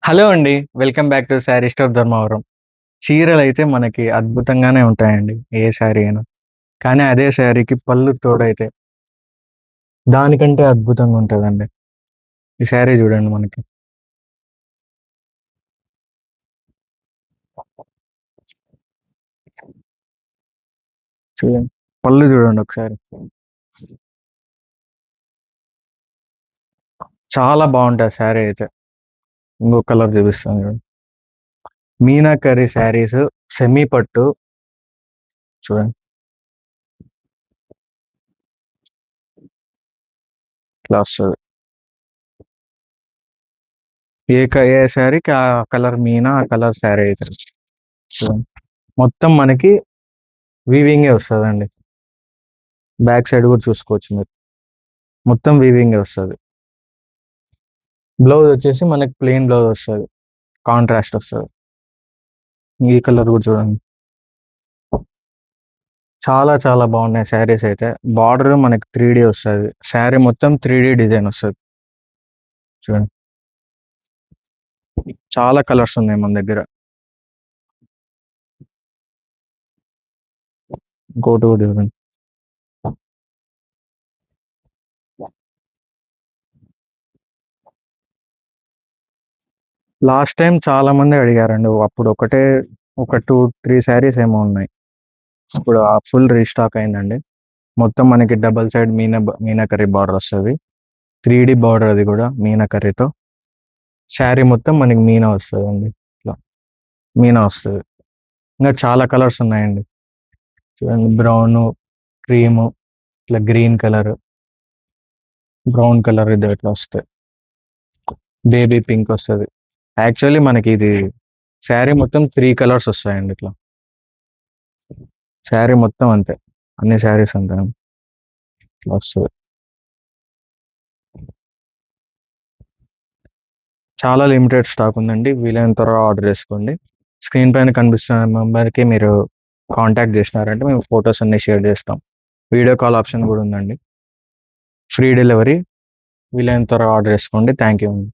Hello అండి. Welcome back to sari store Dharmavaram. చీరలైతే మనకి అద్భుతంగానే ఉంటాయండి. ఏ శారీ అయినా. కానీ అదే శారీకి పళ్ళు తోడైతే దానికంటే అద్భుతంగా ఉంటదండి. ఈ శారీ చూడండి మనకి. చూడండి. పళ్ళు చూడండి ఒకసారి. చాలా బావుంటది శారీ అయితే. ఇంకో కలర్ చూపిస్తాను చూడండి. మీనాకరి శారీస్ సెమీ పట్టు చూడండి. ఇట్లా వస్తది. ఏ శారీకి ఆ కలర్ మీనా, ఆ కలర్ శారీ అయితే చూడండి. మొత్తం మనకి వీవింగే వస్తదండి. బ్యాక్ సైడ్ కూడా చూసుకోవచ్చు మీరు. మొత్తం వీవింగే వస్తది. బ్లౌజ్ వచ్చేసి మనకి ప్లెయిన్ బ్లౌజ్ వస్తది. కాంట్రాస్ట్ వస్తది. ఈ కలర్ కూడా చూడండి. చాలా చాలా బాగున్నాయి శారీస్ అయితే. బార్డర్ మనకి 3D వస్తది. శారీ మొత్తం 3D డిజైన్ వస్తది. చూడండి. చాలా కలర్స్ ఉన్నాయి మన దగ్గర. ఇంకోటి కూడా చూడండి. లాస్ట్ టైం చాలా మంది అడిగారండి. అప్పుడు ఒక 2, 3 శారీస్ ఏమో ఉన్నాయి. ఇప్పుడు ఆ ఫుల్ రీస్టాక్ అయిందండి. మొత్తం మనకి డబల్ సైడ్ మీనాకర్రీ బార్డర్ వస్తది. 3D బార్డర్ అది కూడా మీనాకర్రీతో. శారీ మొత్తం మనకి మీనా వస్తదండి. ఇట్లా మీనా వస్తది. ఇంకా చాలా కలర్స్ ఉన్నాయండి. చూడండి, బ్రౌను, క్రీము, ఇట్లా గ్రీన్ కలర్, బ్రౌన్ కలర్ ఇది ఇట్లా వస్తాయి. బేబీ పింక్ వస్తది. యాక్చువల్లీ మనకి ఇది శారీ మొత్తం 3 కలర్స్ వస్తాయండి ఇట్లా. శారీ మొత్తం అంతే. అన్ని శారీస్ అంతే ఇట్లా వస్తది. చాలా లిమిటెడ్ స్టాక్ ఉందండి. వీలైనంత త్వరగా ఆర్డర్ చేసుకోండి. స్క్రీన్ పైన కనిపిస్తున్న నంబర్‌కి మీరు కాంటాక్ట్ చేసినారంటే మేము ఫోటోస్ అన్ని షేర్ చేస్తాం. వీడియో కాల్ ఆప్షన్ కూడా ఉందండి. Free delivery. వీలైనంత త్వరగా ఆర్డర్ చేసుకోండి. థ్యాంక్ యూ అండి.